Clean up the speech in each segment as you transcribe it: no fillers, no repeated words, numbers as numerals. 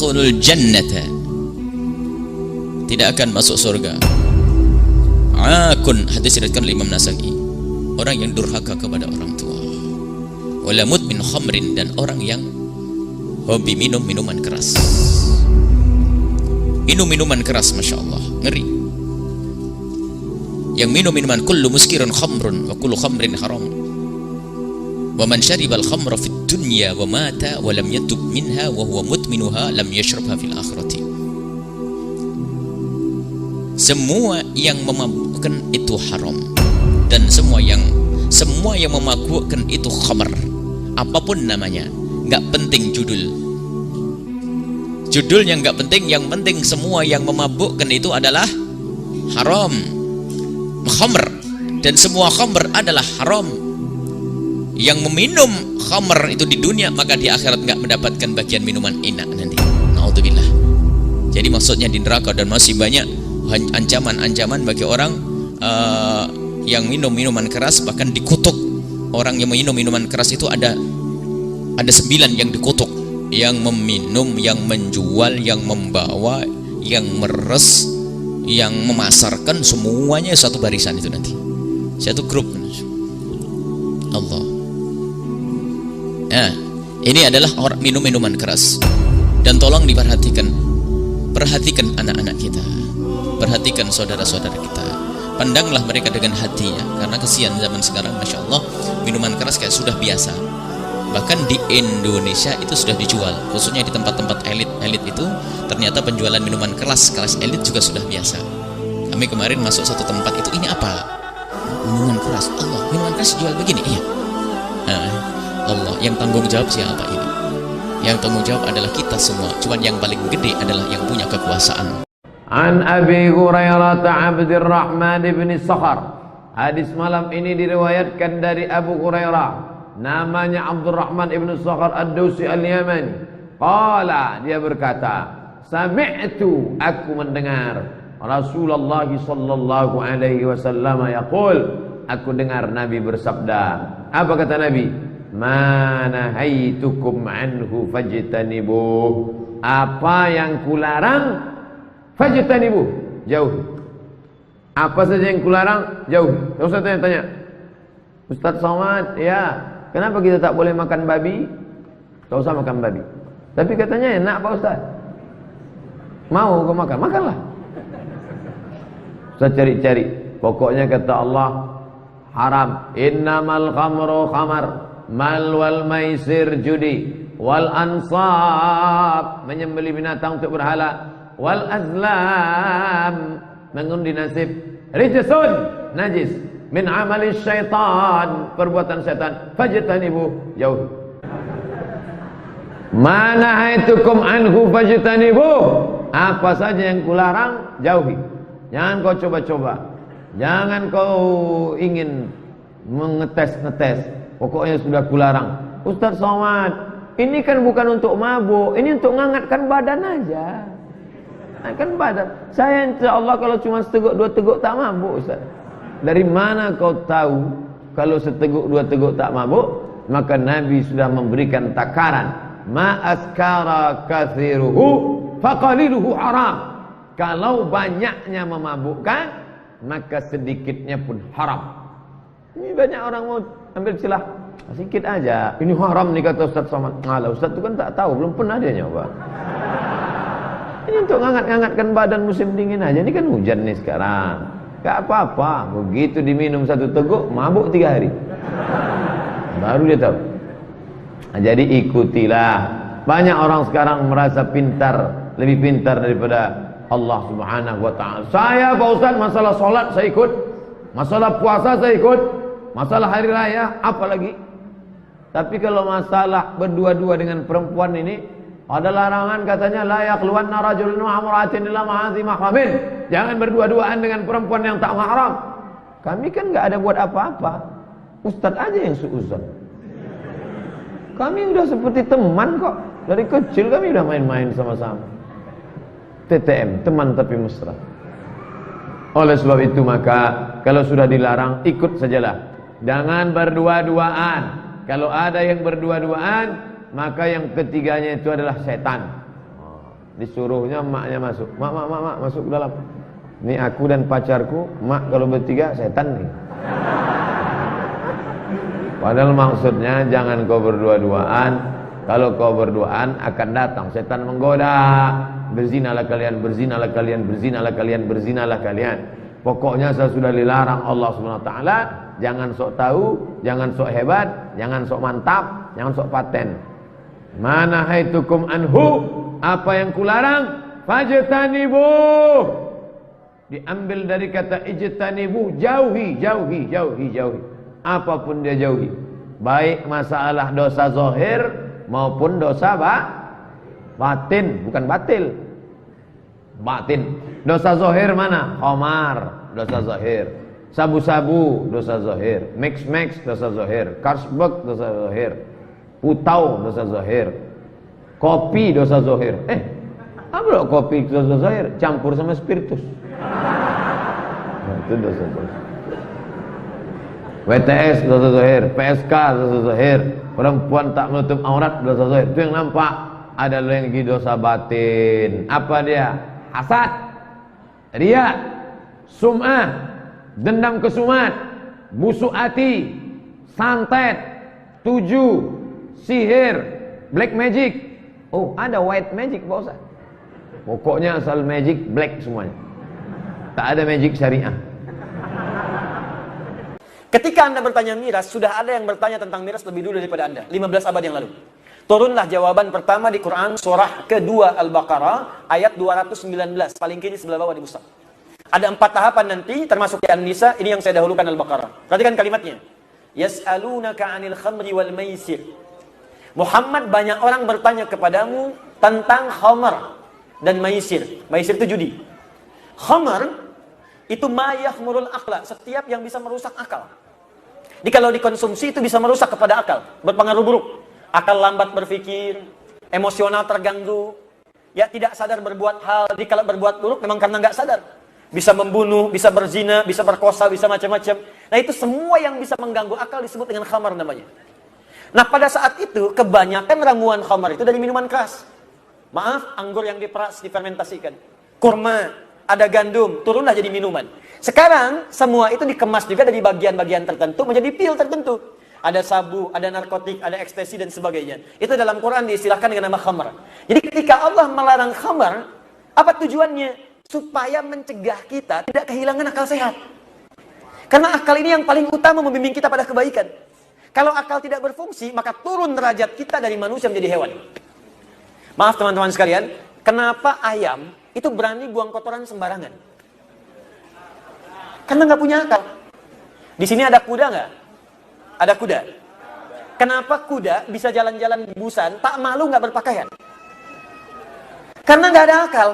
yadkhulul jannata, tidak akan masuk surga. Akun, hadis diriwayatkan oleh Imam Nasa'i, orang yang durhaka kepada orang tua. Wala mudmin khamrin, dan orang yang hobi minum minuman keras. Minum minuman keras, masya Allah, ngeri. Yang minum minuman, kullu muskirun khamrun wa kullu khamrin haram. Wa man syaribal khamra fid dunya wa mata wa lam yatub minha wa huwa mutminuha lam yashrabha fil akhirati. Semua yang memabukkan itu haram, dan semua yang memabukkan itu khamr, apapun namanya, nggak penting judulnya nggak penting, yang penting semua yang memabukkan itu adalah haram, khamr, dan semua khamr adalah haram. Yang meminum khamr itu di dunia, maka di akhirat nggak mendapatkan bagian minuman enak nanti. Naudzubillah. Jadi maksudnya di neraka, dan masih banyak ancaman-ancaman bagi orang yang minum minuman keras, bahkan dikutuk. Orang yang minum minuman keras itu ada 9 yang dikutuk, yang meminum, yang menjual, yang membawa, yang meres, yang memasarkan, semuanya satu barisan itu nanti, satu grup. Allah. Nah, ini adalah orang minum minuman keras. Dan tolong diperhatikan, perhatikan anak-anak kita, perhatikan saudara-saudara kita, pandanglah mereka dengan hatinya, karena kesian zaman sekarang, masya Allah, minuman keras kayak sudah biasa. Bahkan di Indonesia itu sudah dijual, khususnya di tempat-tempat elit itu, ternyata penjualan minuman kelas elit juga sudah biasa. Kami kemarin masuk satu tempat itu, ini apa? Minuman keras. Allah, minuman keras jual begini? Iya. Allah, yang tanggung jawab siapa ini? Yang tanggung jawab adalah kita semua. Cuman yang paling gede adalah yang punya kekuasaan. An Abi Hurairah Abdurrahman bin Sakhar. Hadis malam ini diriwayatkan dari Abu Hurairah, namanya Abdurrahman ibn Sakhar Ad-Dausi Al-Yamani. Qala, dia berkata, sami'tu, aku mendengar Rasulullah sallallahu alaihi wasallam yaqul, aku dengar Nabi bersabda. Apa kata Nabi? Ma nahaitukum anhu fajtanibuh. Apa yang kularang, fajtanibuh, jauhi. Apa saja yang kularang, jauhi. Ustaz tanya, Ustaz Somad, ya, kenapa kita tak boleh makan babi? Tak usah makan babi. Tapi katanya enak Pak Ustaz. Mau kau makan? Makanlah. Ustaz cari-cari. Pokoknya kata Allah, haram. Innamal khamru khamar, mal wal maisir judi, wal ansab, menyembelih binatang untuk berhala, wal azlam, mengundi nasib, rijsun, najis, min amali syaitan, perbuatan syaitan, fajtanibu, jauh. Mana haitukum anhu fajtanibu, apa saja yang kularang, jauhi. Jangan kau coba-coba, jangan kau ingin mengetes-ngetes. Pokoknya sudah kularang. Ustaz Somad, ini kan bukan untuk mabuk, ini untuk menghangatkan badan aja. Kan badan. Saya insya Allah kalau cuma seteguk 2 teguk tak mabuk, Ustaz. Dari mana kau tahu kalau seteguk 2 teguk tak mabuk? Maka Nabi sudah memberikan takaran. Ma askara kathiruhu faqaliluhu haram. Kalau banyaknya memabukkan, maka sedikitnya pun haram. Ini banyak orang mau ambil celah, sedikit aja. Ini haram nih kata Ustaz Somad. Ngalah, Ustaz itu kan tak tahu, belum pernah dia nyoba. Ini untuk ngangat-ngangatkan badan musim dingin aja. Ini kan hujan nih sekarang. Gak apa-apa. Begitu diminum 1 teguk, mabuk 3 hari. Baru dia tahu. Nah, jadi ikutilah. Banyak orang sekarang merasa pintar, lebih pintar daripada Allah Subhanahu wa ta'ala. Saya Pak Ustaz, masalah sholat saya ikut, masalah puasa saya ikut, masalah hari raya apalagi. Tapi kalau masalah berdua-dua dengan perempuan ini, ada larangan katanya, la yaqluwanna rajulun wa imra'atin illa ma'azi mahramin. Jangan berdua-duaan dengan perempuan yang tak mahram. Kami kan enggak ada buat apa-apa. Ustaz aja yang suuzon. Kami udah seperti teman kok. Dari kecil kami udah main-main sama-sama. TTM, teman tapi mesra. Oleh sebab itu maka kalau sudah dilarang, ikut sajalah. Jangan berdua-duaan. Kalau ada yang berdua-duaan, maka yang ketiganya itu adalah setan. Disuruhnya emaknya masuk. Mak, masuk ke dalam. Ini aku dan pacarku, mak kalau bertiga setan nih. Padahal maksudnya jangan kau berdua-duaan. Kalau kau berduaan akan datang setan menggoda. Berzinalah kalian, berzinalah kalian, berzinalah kalian, berzinalah kalian. Pokoknya saya sudah dilarang Allah SWT. Jangan sok tahu, jangan sok hebat, jangan sok mantap, jangan sok paten. Mana haitukum anhu, apa yang kularang, fajtanibu. Diambil dari kata ijtanibu, jauhi, jauhi, jauhi, jauhi. Apapun dia jauhi. Baik masalah dosa zahir maupun dosa batin, bukan batil. Batin. Dosa zahir mana? Khamar, dosa zahir. Sabu-sabu, dosa zahir. Mix, dosa zahir. Carlsberg, dosa zahir. Putau, dosa zahir. Kopi, dosa zahir. Apa loh kopi dosa zahir? Campur sama spiritus. Nah, itu dosa zahir. WTS, dosa zahir. PSK, dosa zahir. Perempuan tak menutup aurat, dosa zahir. Itu yang nampak. Ada lagi dosa batin. Apa dia? Hasad, riya, sum'ah, dendam kesumat, busuk hati, santet, tuju, sihir, black magic. Oh, ada white magic Pak Ustaz. Pokoknya asal magic black semuanya. Tak ada magic syariah. Ketika Anda bertanya miras, sudah ada yang bertanya tentang miras lebih dulu daripada Anda, 15 abad yang lalu. Turunlah jawaban pertama di Quran surah kedua Al-Baqarah ayat 219, paling kiri sebelah bawah di Mushaf. Ada 4 tahapan nanti termasuk di An-Nisa, ini yang saya dahulukan Al-Baqarah. Perhatikan kalimatnya. Yas'alunaka 'anil khamri wal maisir. Muhammad, banyak orang bertanya kepadamu tentang khamar dan maisir. Maisir itu judi. Khamar itu ma yahmurul aqla, setiap yang bisa merusak akal. Jadi kalau dikonsumsi itu bisa merusak kepada akal, berpengaruh buruk. Akal lambat berpikir, emosional terganggu, ya tidak sadar berbuat hal. Jadi kalau berbuat buruk memang karena nggak sadar. Bisa membunuh, bisa berzina, bisa berkosa, bisa macam-macam. Nah itu semua yang bisa mengganggu akal disebut dengan khamar namanya. Nah pada saat itu kebanyakan ramuan khamar itu dari minuman keras. Maaf, anggur yang diperas, difermentasikan. Kurma, ada gandum, turunlah jadi minuman. Sekarang semua itu dikemas juga dari bagian-bagian tertentu menjadi pil tertentu. Ada sabu, ada narkotik, ada ekstasi dan sebagainya. Itu dalam Quran diistilahkan dengan nama khamar. Jadi ketika Allah melarang khamar, apa tujuannya? Supaya mencegah kita tidak kehilangan akal sehat. Karena akal ini yang paling utama membimbing kita pada kebaikan. Kalau akal tidak berfungsi, maka turun derajat kita dari manusia menjadi hewan. Maaf teman-teman sekalian, kenapa ayam itu berani buang kotoran sembarangan? Karena nggak punya akal. Di sini ada kuda nggak? Ada kuda. Kenapa kuda bisa jalan-jalan di busan, tak malu nggak berpakaian? Karena nggak ada akal.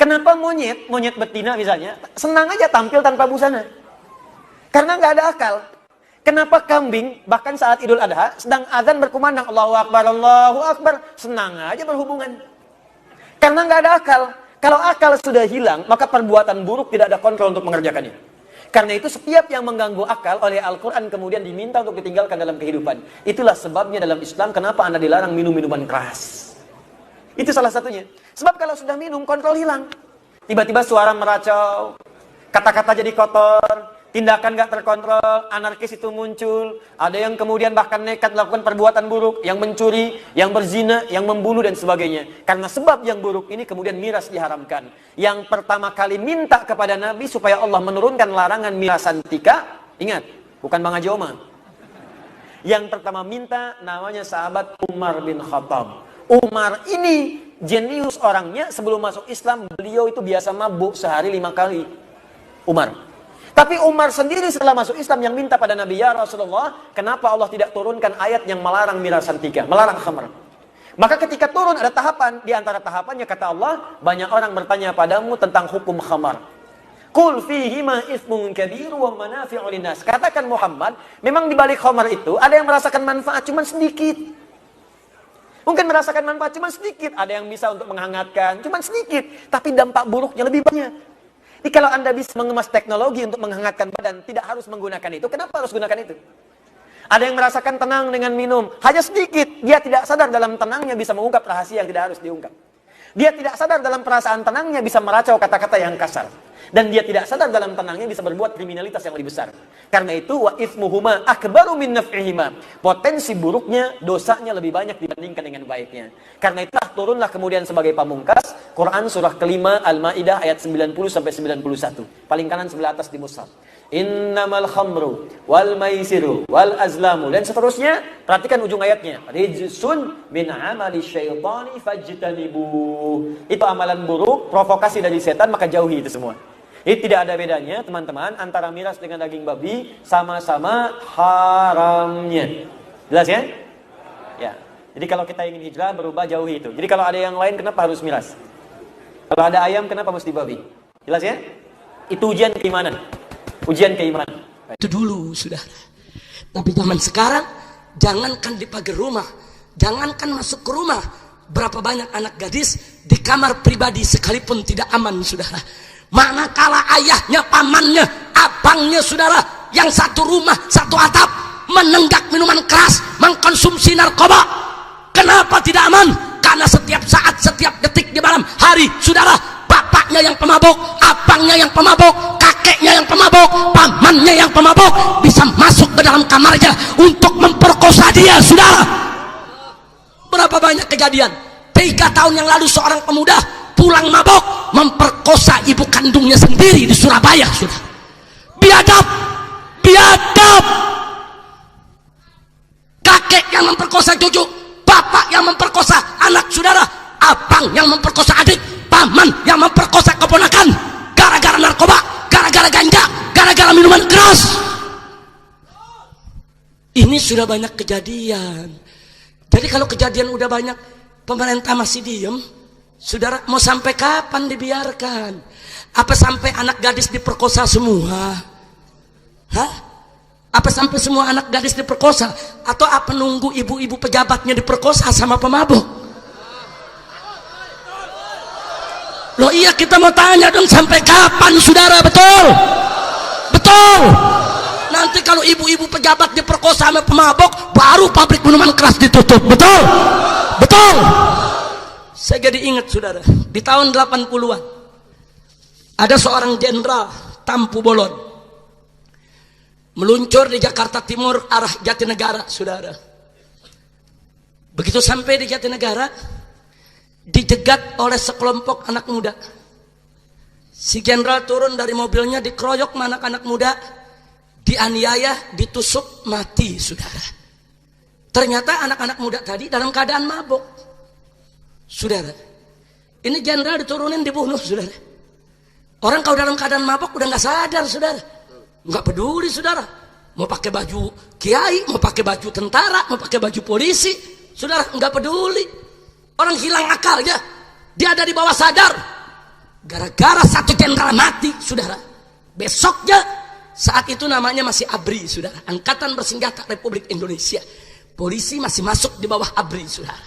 Kenapa monyet betina misalnya, senang aja tampil tanpa busana? Karena nggak ada akal. Kenapa kambing, bahkan saat Idul Adha, sedang azan berkumandang, Allahu Akbar, senang aja berhubungan? Karena nggak ada akal. Kalau akal sudah hilang, maka perbuatan buruk tidak ada kontrol untuk mengerjakannya. Karena itu setiap yang mengganggu akal oleh Al-Quran kemudian diminta untuk ditinggalkan dalam kehidupan. Itulah sebabnya dalam Islam kenapa Anda dilarang minum minuman keras. Itu salah satunya. Sebab kalau sudah minum, kontrol hilang. Tiba-tiba suara meracau, kata-kata jadi kotor, tindakan gak terkontrol, anarkis itu muncul. Ada yang kemudian bahkan nekat melakukan perbuatan buruk, yang mencuri, yang berzina, yang membunuh dan sebagainya. Karena sebab yang buruk ini kemudian miras diharamkan. Yang pertama kali minta kepada Nabi supaya Allah menurunkan larangan mirasan tika, ingat, bukan Bang Haji Omar. Yang pertama minta namanya sahabat Umar bin Khattab. Umar ini jenius orangnya, sebelum masuk Islam beliau itu biasa mabuk sehari 5 kali. Umar. Tapi Umar sendiri setelah masuk Islam yang minta pada Nabi, ya Rasulullah, kenapa Allah tidak turunkan ayat yang melarang mirasan tiga, melarang khamr? Maka ketika turun ada tahapan, di antara tahapannya kata Allah, banyak orang bertanya padamu tentang hukum khamar. Qul fihima ismun kabir wa manafi'u linnas. Katakan Muhammad, memang di balik khamar itu ada yang merasakan manfaat cuma sedikit. Mungkin merasakan manfaat cuma sedikit, ada yang bisa untuk menghangatkan cuma sedikit, tapi dampak buruknya lebih banyak. Jadi kalau Anda bisa mengemas teknologi untuk menghangatkan badan, tidak harus menggunakan itu. Kenapa harus gunakan itu? Ada yang merasakan tenang dengan minum, hanya sedikit, dia tidak sadar dalam tenangnya bisa mengungkap rahasia yang tidak harus diungkap. Dia tidak sadar dalam perasaan tenangnya bisa meracau kata-kata yang kasar. Dan dia tidak sadar dalam tenangnya bisa berbuat kriminalitas yang lebih besar. Karena itu, wa ithmuhuma akbaru min naf'ihima. Potensi buruknya, dosanya lebih banyak dibandingkan dengan baiknya. Karena itulah turunlah kemudian sebagai pamungkas Quran surah kelima Al-Maidah ayat 90-91. Paling kanan sebelah atas di mushaf. Innamal khamru wal maisiru wal azlamu, dan seterusnya. Perhatikan ujung ayatnya, rijsun min amali syaitani fajtanibu. Itu amalan buruk, provokasi dari setan, maka jauhi itu semua. Ini tidak ada bedanya teman-teman antara miras dengan daging babi, sama-sama haramnya. Jelas ya? Ya. Jadi kalau kita ingin hijrah berubah, jauhi itu. Jadi kalau ada yang lain, kenapa harus miras? Kalau ada ayam, kenapa mesti babi? Jelas ya? Itu ujian keimanan. Ujian keimanan. Itu dulu, sudah. Tapi zaman sekarang, jangankan di pagar rumah, jangankan masuk ke rumah, berapa banyak anak gadis di kamar pribadi sekalipun tidak aman, saudara. Manakala ayahnya, pamannya, abangnya, saudara, yang satu rumah, satu atap, menenggak minuman keras, mengkonsumsi narkoba. Kenapa tidak aman? Karena setiap saat, setiap detik di malam hari, saudara, bapaknya yang pemabuk, abangnya yang pemabuk, kakeknya yang pemabuk, pamannya yang pemabuk, bisa masuk ke dalam kamarnya untuk memperkosa dia, saudara. Berapa banyak kejadian? 3 tahun yang lalu seorang pemuda pulang mabok memperkosa ibu kandungnya sendiri di Surabaya, saudara. Biadab, biadab. Kakek yang memperkosa cucu, bapak yang memperkosa anak, saudara, abang yang memperkosa adik, paman yang memperkosa keponakan, gara-gara narkoba, gara-gara ganja, gara-gara minuman keras. Ini sudah banyak kejadian. Jadi kalau kejadian udah banyak, pemerintah masih diem, saudara, mau sampai kapan dibiarkan? Apa sampai anak gadis diperkosa semua? Hah? Apa sampai semua anak gadis diperkosa? Atau apa nunggu ibu-ibu pejabatnya diperkosa sama pemabuk? Loh iya, kita mau tanya dong, sampai kapan, saudara? Betul? Betul? Nanti kalau ibu-ibu pejabat diperkosa sama pemabuk, baru pabrik minuman keras ditutup. Betul? Betul? Saya jadi ingat, saudara, di tahun 80-an ada seorang jenderal Tampu Bolon meluncur di Jakarta Timur arah Jatinegara, saudara. Begitu sampai di Jatinegara, dijegat oleh sekelompok anak muda. Si jenderal turun dari mobilnya, dikeroyok anak-anak muda, dianiaya, ditusuk, mati, saudara. Ternyata anak-anak muda tadi dalam keadaan mabuk, saudara. Ini jenderal diturunin, dibunuh, saudara. Orang kalau dalam keadaan mabuk udah nggak sadar, saudara, nggak peduli, saudara. Mau pakai baju kiai, mau pakai baju tentara, mau pakai baju polisi, saudara, nggak peduli. Orang hilang akalnya, dia ada di bawah sadar. Gara-gara satu jenderal mati, saudara. Besoknya, saat itu namanya masih ABRI, saudara, Angkatan Bersenjata Republik Indonesia. Polisi masih masuk di bawah ABRI, saudara.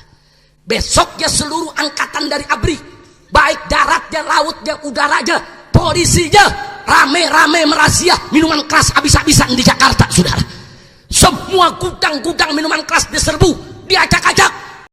Besoknya seluruh angkatan dari ABRI, baik daratnya, lautnya, udaranya, polisinya, rame-rame merazia minuman keras habis-habisan di Jakarta, saudara. Semua gudang-gudang minuman keras diserbu, diacak-acak.